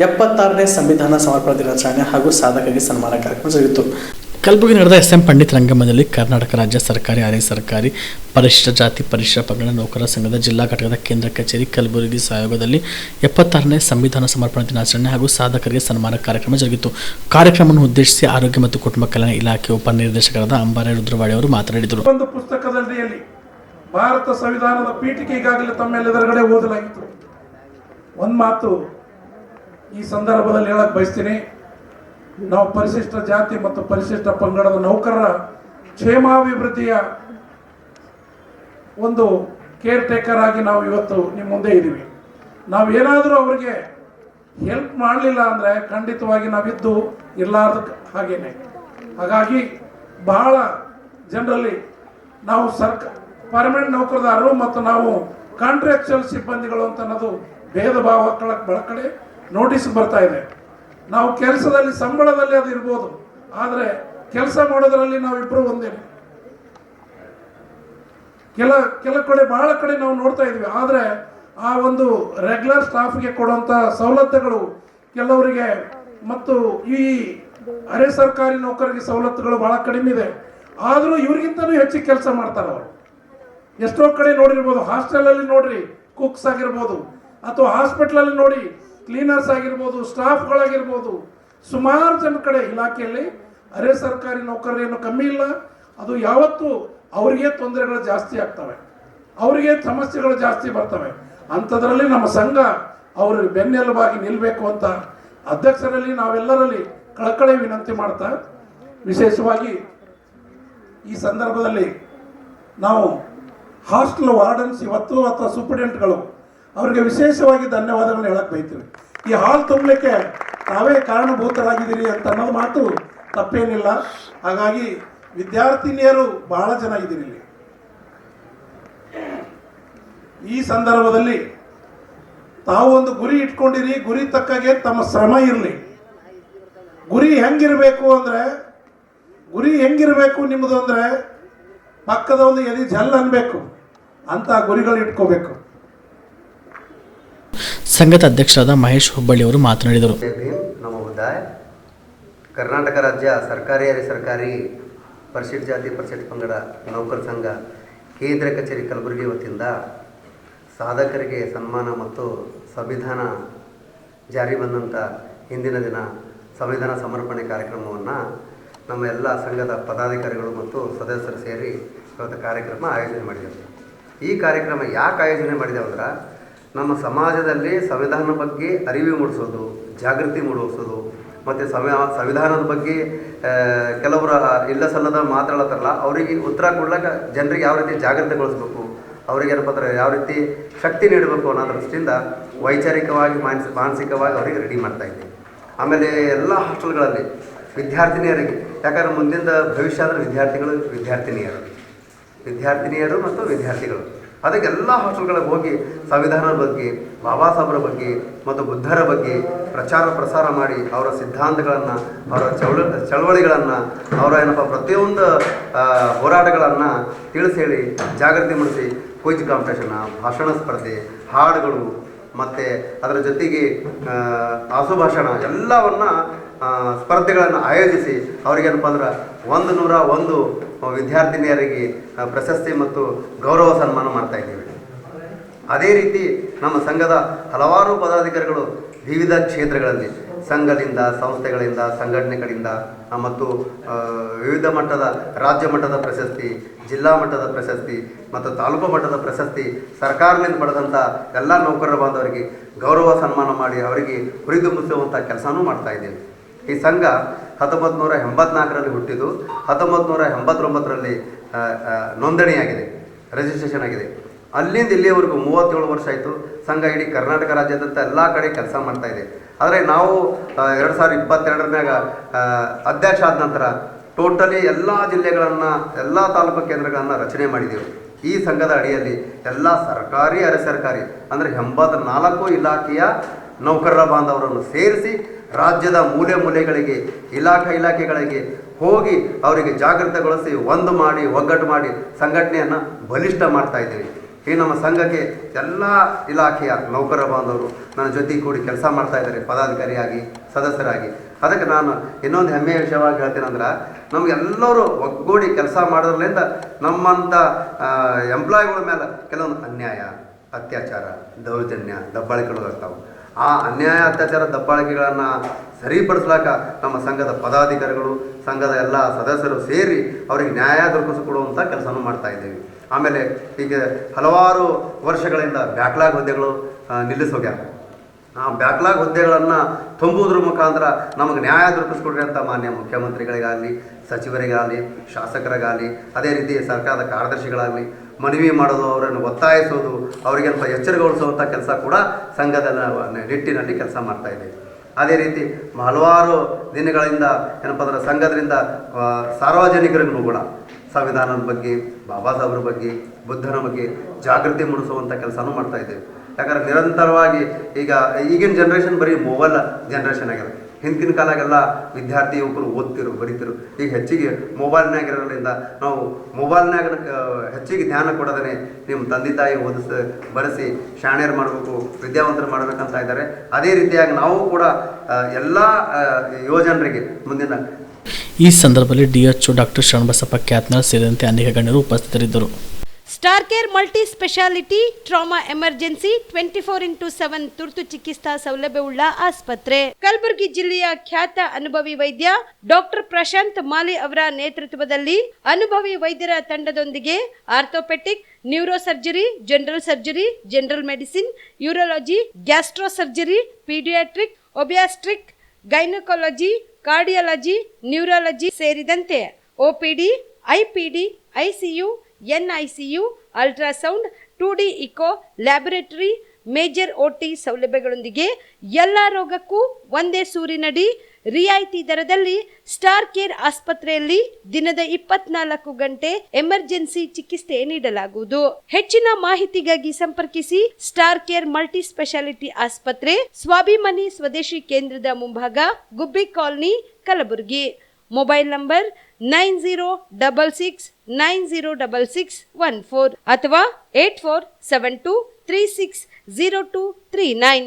76ನೇ ಸಂವಿಧಾನ ಸಮರ್ಪಣಾ ದಿನಾಚರಣೆ ಹಾಗೂ ಸಾಧಕರಿಗೆ ಸನ್ಮಾನ ಕಾರ್ಯಕ್ರಮ ಜರುಗಿತು. ಕಲಬುರಗಿ ನಡೆದ ಎಸ್ ಎಂ ಪಂಡಿತ್ ರಂಗಮಂದಿರದಲ್ಲಿ ಕರ್ನಾಟಕ ರಾಜ್ಯ ಸರ್ಕಾರಿ, ಅರೆ ಸರ್ಕಾರಿ, ಪರಿಶಿಷ್ಟ ಜಾತಿ, ಪರಿಶಿಷ್ಟ ಪಂಗಡ ನೌಕರರ ಸಂಘದ ಜಿಲ್ಲಾ ಘಟಕದ ಕೇಂದ್ರ ಕಚೇರಿ ಕಲಬುರಗಿ ಸಹಯೋಗದಲ್ಲಿ 76ನೇ ಸಂವಿಧಾನ ಸಮರ್ಪಣಾ ದಿನಾಚರಣೆ ಹಾಗೂ ಸಾಧಕರಿಗೆ ಸನ್ಮಾನ ಕಾರ್ಯಕ್ರಮ ಜರುಗಿತು. ಕಾರ್ಯಕ್ರಮವನ್ನು ಉದ್ದೇಶಿಸಿ ಆರೋಗ್ಯ ಮತ್ತು ಕುಟುಂಬ ಕಲ್ಯಾಣ ಇಲಾಖೆ ಉಪನಿರ್ದೇಶಕರಾದ ಅಂಬಾರೆ ರುದ್ರವಾಡಿ ಅವರು ಮಾತನಾಡಿದರು. ಒಂದು ಪುಸ್ತಕದಲ್ಲಿ ಭಾರತ ಸಂವಿಧಾನದ ಪೀಠಿಕೆ ಈಗಾಗಲೇ ತಮ್ಮೆಲ್ಲದರಗಡೆ ಓದಲಾಗಿತ್ತು. ಒಂದು ಮಾತು ಈ ಸಂದರ್ಭದಲ್ಲಿ ಹೇಳಕ್ ಬಯಸ್ತೀನಿ. ನಾವು ಪರಿಶಿಷ್ಟ ಜಾತಿ ಮತ್ತು ಪರಿಶಿಷ್ಟ ಪಂಗಡದ ನೌಕರರ ಕ್ಷೇಮಾಭಿವೃದ್ಧಿಯ ಒಂದು ಕೇರ್ ಟೇಕರ್ ಆಗಿ ನಾವು ಇವತ್ತು ನಿಮ್ಮ ಮುಂದೆ ಇದ್ದೀವಿ. ನಾವು ಏನಾದರೂ ಅವರಿಗೆ ಹೆಲ್ಪ್ ಮಾಡಲಿಲ್ಲ ಅಂದರೆ ಖಂಡಿತವಾಗಿ ನಾವಿದ್ದು ಇರಲಾರ್ದ ಹಾಗೇನೆ. ಹಾಗಾಗಿ ಬಹಳ ಜನರಲ್ಲಿ ನಾವು ಪರ್ಮನೆಂಟ್ ನೌಕರದಾರರು ಮತ್ತು ನಾವು ಕಾಂಟ್ರಾಕ್ಚುಯಲ್ ಸಿಬ್ಬಂದಿಗಳು ಅಂತ ಅನ್ನೋದು ಭೇದ ಭಾವ ಕಡೆ ನೋಟಿಸ್ ಬರ್ತಾ ಇದೆ. ನಾವು ಕೆಲಸದಲ್ಲಿ ಸಂಬಳದಲ್ಲಿ ಅದು ಇರ್ಬೋದು, ಆದರೆ ಕೆಲಸ ಮಾಡೋದ್ರಲ್ಲಿ ನಾವಿಬ್ಬರು ಒಂದೇನೆ. ಕೆಲ ಕಡೆ ಬಹಳ ಕಡೆ ನಾವು ನೋಡ್ತಾ ಇದ್ವಿ. ಆದರೆ ಆ ಒಂದು ರೆಗ್ಯುಲರ್ ಸ್ಟಾಫ್ಗೆ ಕೊಡುವಂಥ ಸವಲತ್ತುಗಳು ಕೆಲವರಿಗೆ ಮತ್ತು ಈ ಅರೆ ಸರ್ಕಾರಿ ನೌಕರರಿಗೆ ಸವಲತ್ತುಗಳು ಬಹಳ ಕಡಿಮೆ ಇದೆ. ಆದರೂ ಇವ್ರಿಗಿಂತಲೂ ಹೆಚ್ಚಿಗೆ ಕೆಲಸ ಮಾಡ್ತಾರೆ ಅವರು. ಎಷ್ಟೋ ಕಡೆ ನೋಡಿರ್ಬೋದು, ಹಾಸ್ಟೆಲಲ್ಲಿ ನೋಡ್ರಿ ಕುಕ್ಸ್ ಆಗಿರ್ಬೋದು, ಅಥವಾ ಹಾಸ್ಪಿಟ್ಲಲ್ಲಿ ನೋಡಿ ಕ್ಲೀನರ್ಸ್ ಆಗಿರ್ಬೋದು, ಸ್ಟಾಫ್ಗಳಾಗಿರ್ಬೋದು. ಸುಮಾರು ಜನ ಕಡೆ ಇಲಾಖೆಯಲ್ಲಿ ಅರೆ ಸರ್ಕಾರಿ ನೌಕರರೇನು ಕಮ್ಮಿ ಇಲ್ಲ. ಅದು ಯಾವತ್ತೂ ಅವರಿಗೆ ತೊಂದರೆಗಳು ಜಾಸ್ತಿ ಆಗ್ತವೆ, ಅವರಿಗೆ ಸಮಸ್ಯೆಗಳು ಜಾಸ್ತಿ ಬರ್ತವೆ. ಅಂಥದ್ರಲ್ಲಿ ನಮ್ಮ ಸಂಘ ಅವರು ಬೆನ್ನೆಲುಬಾಗಿ ನಿಲ್ಲಬೇಕು ಅಂತ ಅಧ್ಯಕ್ಷರಲ್ಲಿ ನಾವೆಲ್ಲರಲ್ಲಿ ಕಳಕಳಿ ವಿನಂತಿ ಮಾಡ್ತಾ, ವಿಶೇಷವಾಗಿ ಈ ಸಂದರ್ಭದಲ್ಲಿ ನಾವು ಹಾಸ್ಟೆಲ್ ವಾರ್ಡನ್ಸ್ ಇವತ್ತು ಅಥವಾ ಸೂಪರಿಂಟೆಂಟ್ಗಳು ಅವರಿಗೆ ವಿಶೇಷವಾಗಿ ಧನ್ಯವಾದಗಳನ್ನ ಹೇಳಕ್ ಬಯತೀವಿ. ಈ ಹಾಲ್ ತುಂಬಲಿಕ್ಕೆ ತಾವೇ ಕಾರಣಭೂತರಾಗಿದ್ದೀರಿ ಅಂತ ಅನ್ನೋದು ಮಾತು ತಪ್ಪೇನಿಲ್ಲ. ಹಾಗಾಗಿ ವಿದ್ಯಾರ್ಥಿನಿಯರು ಬಹಳ ಜನ ಇದ್ದೀರಿ ಇಲ್ಲಿ. ಈ ಸಂದರ್ಭದಲ್ಲಿ ತಾವು ಒಂದು ಗುರಿ ಇಟ್ಕೊಂಡಿರಿ, ಗುರಿ ತಕ್ಕಾಗೆ ತಮ್ಮ ಶ್ರಮ ಇರಲಿ. ಗುರಿ ಹೆಂಗಿರಬೇಕು ನಿಮ್ಮದು ಅಂದರೆ ಪಕ್ಕದ ಒಂದು ಎದಿ ಜಲ್ ಅನ್ಬೇಕು ಅಂತ ಗುರಿಗಳು ಇಟ್ಕೋಬೇಕು. ಸಂಘದ ಅಧ್ಯಕ್ಷರಾದ ಮಹೇಶ್ ಹುಬ್ಬಳ್ಳಿ ಅವರು ಮಾತನಾಡಿದರು. ನಮ್ಮ ಉದ್ದಾಯ ಕರ್ನಾಟಕ ರಾಜ್ಯ ಸರ್ಕಾರಿ, ಅರೆ ಸರ್ಕಾರಿ, ಪರಿಶಿಷ್ಟ ಜಾತಿ, ಪರಿಶಿಷ್ಟ ಪಂಗಡ ನೌಕರ ಸಂಘ ಕೇಂದ್ರ ಕಚೇರಿ ಕಲಬುರಗಿ ವತಿಯಿಂದ ಸಾಧಕರಿಗೆ ಸನ್ಮಾನ ಮತ್ತು ಸಂವಿಧಾನ ಜಾರಿ ಬಂದಂಥ ಹಿಂದಿನ ದಿನ ಸಂವಿಧಾನ ಸಮರ್ಪಣೆ ಕಾರ್ಯಕ್ರಮವನ್ನು ನಮ್ಮ ಎಲ್ಲ ಸಂಘದ ಪದಾಧಿಕಾರಿಗಳು ಮತ್ತು ಸದಸ್ಯರು ಸೇರಿ ಇವತ್ತು ಕಾರ್ಯಕ್ರಮ ಆಯೋಜನೆ ಮಾಡಿದ್ದೇವೆ. ಈ ಕಾರ್ಯಕ್ರಮ ಯಾಕೆ ಆಯೋಜನೆ ಮಾಡಿದ್ದೇವೆ ಅಂದ್ರೆ, ನಮ್ಮ ಸಮಾಜದಲ್ಲಿ ಸಂವಿಧಾನದ ಬಗ್ಗೆ ಅರಿವು ಮೂಡಿಸೋದು, ಜಾಗೃತಿ ಮೂಡಿಸೋದು, ಮತ್ತು ಸಂವಿಧಾನದ ಬಗ್ಗೆ ಕೆಲವರು ಇಲ್ಲ ಸಲ್ಲದ ಮಾತಾಡತ್ತಾರಲ್ಲ, ಅವರಿಗೆ ಉತ್ತರ ಕೊಡ್ಲಿಕ್ಕೆ ಜನರಿಗೆ ಯಾವ ರೀತಿ ಜಾಗೃತಿಗೊಳಿಸ್ಬೇಕು, ಅವರಿಗೆ ಏನಪ್ಪ ಅಂದ್ರೆ ಯಾವ ರೀತಿ ಶಕ್ತಿ ನೀಡಬೇಕು ಅನ್ನೋ ದೃಷ್ಟಿಯಿಂದ ವೈಚಾರಿಕವಾಗಿ ಮಾನಸಿಕವಾಗಿ ಅವರಿಗೆ ರೆಡಿ ಮಾಡ್ತಾಯಿದ್ದೀವಿ. ಆಮೇಲೆ ಎಲ್ಲ ಹಾಸ್ಟೆಲ್ಗಳಲ್ಲಿ ವಿದ್ಯಾರ್ಥಿನಿಯರಿಗೆ, ಯಾಕಂದರೆ ಮುಂದಿನ ಭವಿಷ್ಯ ಅಂದರೆ ವಿದ್ಯಾರ್ಥಿನಿಯರು ಮತ್ತು ವಿದ್ಯಾರ್ಥಿಗಳು, ಅದಕ್ಕೆ ಎಲ್ಲ ಹಾಸ್ಟೆಲ್ಗಳಿಗೆ ಹೋಗಿ ಸಂವಿಧಾನದ ಬಗ್ಗೆ, ಬಾಬಾ ಸಾಹೇಬರ ಬಗ್ಗೆ ಮತ್ತು ಬುದ್ಧರ ಬಗ್ಗೆ ಪ್ರಸಾರ ಮಾಡಿ ಅವರ ಸಿದ್ಧಾಂತಗಳನ್ನು, ಅವರ ಚಳವಳಿಗಳನ್ನು, ಅವರ ಪ್ರತಿಯೊಂದು ಹೋರಾಟಗಳನ್ನು ತಿಳಿಸಿ ಹೇಳಿ ಜಾಗೃತಿ ಮೂಡಿಸಿ ಕ್ವಿಜ್ ಕಾಂಪಿಟೇಷನ್, ಭಾಷಣ ಸ್ಪರ್ಧೆ, ಹಾಡುಗಳು ಮತ್ತು ಅದರ ಜೊತೆಗೆ ಆಸುಭಾಷಣ ಎಲ್ಲವನ್ನು ಸ್ಪರ್ಧೆಗಳನ್ನು ಆಯೋಜಿಸಿ ಅವರಿಗೇನಪ್ಪ ಅಂದ್ರೆ 101 ವಿದ್ಯಾರ್ಥಿನಿಯರಿಗೆ ಪ್ರಶಸ್ತಿ ಮತ್ತು ಗೌರವ ಸನ್ಮಾನ ಮಾಡ್ತಾಯಿದ್ದೀವಿ. ಅದೇ ರೀತಿ ನಮ್ಮ ಸಂಘದ ಹಲವಾರು ಪದಾಧಿಕಾರಿಗಳು ವಿವಿಧ ಕ್ಷೇತ್ರಗಳಲ್ಲಿ ಸಂಘದಿಂದ, ಸಂಸ್ಥೆಗಳಿಂದ, ಸಂಘಟನೆಗಳಿಂದ ಮತ್ತು ವಿವಿಧ ಮಟ್ಟದ ರಾಜ್ಯ ಮಟ್ಟದ ಪ್ರಶಸ್ತಿ, ಜಿಲ್ಲಾ ಮಟ್ಟದ ಪ್ರಶಸ್ತಿ ಮತ್ತು ತಾಲೂಕು ಮಟ್ಟದ ಪ್ರಶಸ್ತಿ ಸರ್ಕಾರದಿಂದ ಪಡೆದಂಥ ಎಲ್ಲ ನೌಕರರ ಬಾಂಧವರಿಗೆ ಗೌರವ ಸನ್ಮಾನ ಮಾಡಿ ಅವರಿಗೆ ಹುರಿದುಂಬಿಸುವಂಥ ಕೆಲಸನೂ ಮಾಡ್ತಾಯಿದ್ದೇವೆ. ಈ ಸಂಘ 1984ರಲ್ಲಿ ಹುಟ್ಟಿದ್ದು 1989ರಲ್ಲಿ ನೋಂದಣಿಯಾಗಿದೆ, ರಿಜಿಸ್ಟ್ರೇಷನ್ ಆಗಿದೆ. ಅಲ್ಲಿಂದ ಇಲ್ಲಿಯವರೆಗೂ 37 ವರ್ಷ ಆಯಿತು. ಸಂಘ ಇಡೀ ಕರ್ನಾಟಕ ರಾಜ್ಯದಂಥ ಎಲ್ಲ ಕಡೆ ಕೆಲಸ ಮಾಡ್ತಾಯಿದೆ. ಆದರೆ ನಾವು 2022 ಮ್ಯಾಗ ಅಧ್ಯಕ್ಷ ಆದ ನಂತರ ಟೋಟಲಿ ಎಲ್ಲ ಜಿಲ್ಲೆಗಳನ್ನು, ಎಲ್ಲ ತಾಲೂಕು ಕೇಂದ್ರಗಳನ್ನು ರಚನೆ ಮಾಡಿದೆವು. ಈ ಸಂಘದ ಅಡಿಯಲ್ಲಿ ಎಲ್ಲ ಸರ್ಕಾರಿ, ಅರೆ ಸರ್ಕಾರಿ ಅಂದರೆ 84 ಇಲಾಖೆಯ ನೌಕರರ ಬಾಂಧವರನ್ನು ಸೇರಿಸಿ ರಾಜ್ಯದ ಮೂಲೆಗಳಿಗೆ ಇಲಾಖೆಗಳಿಗೆ ಹೋಗಿ ಅವರಿಗೆ ಜಾಗೃತಗೊಳಿಸಿ ಒಗ್ಗಟ್ಟು ಮಾಡಿ ಸಂಘಟನೆಯನ್ನು ಬಲಿಷ್ಠ ಮಾಡ್ತಾ ಇದ್ದೀವಿ. ಈ ನಮ್ಮ ಸಂಘಕ್ಕೆ ಎಲ್ಲ ಇಲಾಖೆಯ ನೌಕರ ಬಾಂಧವರು ನನ್ನ ಜೊತೆ ಕೂಡಿ ಕೆಲಸ ಮಾಡ್ತಾ ಇದ್ದಾರೆ, ಪದಾಧಿಕಾರಿಯಾಗಿ ಸದಸ್ಯರಾಗಿ. ಅದಕ್ಕೆ ನಾನು ಇನ್ನೊಂದು ಹೆಮ್ಮೆಯ ವಿಷಯವಾಗಿ ಹೇಳ್ತೀನಂದ್ರೆ, ನಮಗೆಲ್ಲರೂ ಒಗ್ಗೂಡಿ ಕೆಲಸ ಮಾಡೋದ್ರಿಂದ ನಮ್ಮಂಥ ಎಂಪ್ಲಾಯಿಗಳ ಮೇಲೆ ಕೆಲವೊಂದು ಅನ್ಯಾಯ, ಅತ್ಯಾಚಾರ, ದೌರ್ಜನ್ಯ, ದಬ್ಬಾಳಿಕೆಗಳು ಆಗ್ತಾವೆ. ಆ ಅನ್ಯಾಯ, ಅತ್ಯಾಚಾರ, ದಬ್ಬಾಳಿಕೆಗಳನ್ನು ಸರಿಪಡಿಸ್ಲಾಕ ನಮ್ಮ ಸಂಘದ ಪದಾಧಿಕಾರಿಗಳು, ಸಂಘದ ಎಲ್ಲ ಸದಸ್ಯರು ಸೇರಿ ಅವರಿಗೆ ನ್ಯಾಯ ದೊರಕಿಸಿಕೊಡುವಂಥ ಕೆಲಸನೂ ಮಾಡ್ತಾ ಇದ್ದೀವಿ. ಆಮೇಲೆ ಈಗ ಹಲವಾರು ವರ್ಷಗಳಿಂದ ಬ್ಯಾಕ್ಲಾಗ್ ಹುದ್ದೆಗಳು ನಿಲ್ಲಿಸೋಗ್ಯಾರ. ಆ ಬ್ಯಾಕ್ಲಾಗ್ ಹುದ್ದೆಗಳನ್ನು ತುಂಬುವುದ್ರ ಮುಖಾಂತರ ನಮಗೆ ನ್ಯಾಯ ದೊರಕಿಸ್ಕೊಡ್ರಿ ಅಂತ ಮಾನ್ಯ ಮುಖ್ಯಮಂತ್ರಿಗಳಿಗಾಗಲಿ, ಸಚಿವರಿಗಾಗಲಿ, ಶಾಸಕರಿಗಾಗಲಿ, ಅದೇ ರೀತಿ ಸರ್ಕಾರದ ಕಾರ್ಯದರ್ಶಿಗಳಾಗಲಿ ಮನವಿ ಮಾಡೋದು, ಅವರನ್ನು ಒತ್ತಾಯಿಸೋದು, ಅವರಿಗೆಂತ ಎಚ್ಚರಗೊಳಿಸುವಂಥ ಕೆಲಸ ಕೂಡ ಸಂಘದ ನಿಟ್ಟಿನಲ್ಲಿ ಕೆಲಸ ಮಾಡ್ತಾ ಇದ್ದೀವಿ. ಅದೇ ರೀತಿ ಹಲವಾರು ದಿನಗಳಿಂದ ಏನಪ್ಪ ಅಂದ್ರೆ ಸಂಘದಿಂದ ಸಾರ್ವಜನಿಕರಿಗೂ ಕೂಡ ಸಂವಿಧಾನದ ಬಗ್ಗೆ, ಬಾಬಾ ಸಾಹೇಬ್ರ ಬಗ್ಗೆ, ಬುದ್ಧನ ಬಗ್ಗೆ ಜಾಗೃತಿ ಮೂಡಿಸುವಂಥ ಕೆಲಸನೂ ಮಾಡ್ತಾ ಇದ್ದೇವೆ. ಯಾಕಂದ್ರೆ ನಿರಂತರವಾಗಿ ಈಗಿನ ಜನ್ರೇಷನ್ ಬರೀ ಮೊಬೈಲ್ ಜನ್ರೇಷನ್ ಆಗಿದೆ. ಹಿಂದಿನ ಕಾಲಾಗೆಲ್ಲ ವಿದ್ಯಾರ್ಥಿ ಯುವಕರು ಓದ್ತಿರು, ಬರೀತಿರು. ಈಗ ಹೆಚ್ಚಿಗೆ ಮೊಬೈಲ್ನಾಗ ಇರೋದ್ರಿಂದ ನಾವು ಮೊಬೈಲ್ನಾಗ ಹೆಚ್ಚಿಗೆ ಧ್ಯಾನ ಕೊಡೋದೇ ನಿಮ್ಮ ತಂದೆ ತಾಯಿ ಬರೆಸಿ ಶಾಣ್ಯರು ಮಾಡಬೇಕು, ವಿದ್ಯಾವಂತರು ಮಾಡಬೇಕಂತ ಇದ್ದಾರೆ. ಅದೇ ರೀತಿಯಾಗಿ ನಾವು ಕೂಡ ಎಲ್ಲ ಯುವಜನರಿಗೆ ಮುಂದಿನ ಈ ಸಂದರ್ಭದಲ್ಲಿ DHO ಡಾಕ್ಟರ್ ಶರಣಬಸಪ್ಪ ಕ್ಯಾತ್ನಾಳ್ ಸೇರಿದಂತೆ ಅನೇಕ ಗಣ್ಯರು ಉಪಸ್ಥಿತರಿದ್ದರು. Star care multi speciality trauma emergency 24x7 ತುರ್ತು ಚಿಕಿತ್ಸಾ ಸೌಲಭ್ಯವುಳ್ಳ ಆಸ್ಪತ್ರೆ. ಕಲಬುರಗಿ ಜಿಲ್ಲೆಯ ಖ್ಯಾತ ಅನುಭವಿ ವೈದ್ಯ ಡಾಕ್ಟರ್ ಪ್ರಶಾಂತ್ ಮಾಲಿ ಅವರ ನೇತೃತ್ವದಲ್ಲಿ ಅನುಭವಿ ವೈದ್ಯರ ತಂಡದೊಂದಿಗೆ orthopaedic, neuro surgery, general medicine, urology, gastro surgery, paediatric, obstetric, gynaecology, cardiology, neurology ಸೇರಿದಂತೆ OPD, IPD, ICU, NICU, ultrasound, 2D echo, laboratory, major OT ಸೌಲಭ್ಯಗಳೊಂದಿಗೆ ಎಲ್ಲ ರೋಗಕ್ಕೂ ಒಂದೇ ಸೂರಿನಡಿ ರಿಯಾಯಿತಿ ದರದಲ್ಲಿ ಸ್ಟಾರ್ ಕೇರ್ ಆಸ್ಪತ್ರೆಯಲ್ಲಿ ದಿನದ 24 ಗಂಟೆ ಎಮರ್ಜೆನ್ಸಿ ಚಿಕಿತ್ಸೆ ನೀಡಲಾಗುವುದು. ಹೆಚ್ಚಿನ ಮಾಹಿತಿಗಾಗಿ ಸಂಪರ್ಕಿಸಿ ಸ್ಟಾರ್ ಕೇರ್ ಮಲ್ಟಿ ಸ್ಪೆಷಾಲಿಟಿ ಆಸ್ಪತ್ರೆ, ಸ್ವಾಭಿಮಾನಿ ಸ್ವದೇಶಿ ಕೇಂದ್ರದ ಮುಂಭಾಗ, ಗುಬ್ಬಿ ಕಾಲನಿ, ಕಲಬುರಗಿ. ಮೊಬೈಲ್ ನಂಬರ್ 9066906614 ಅಥವಾ 8472360239.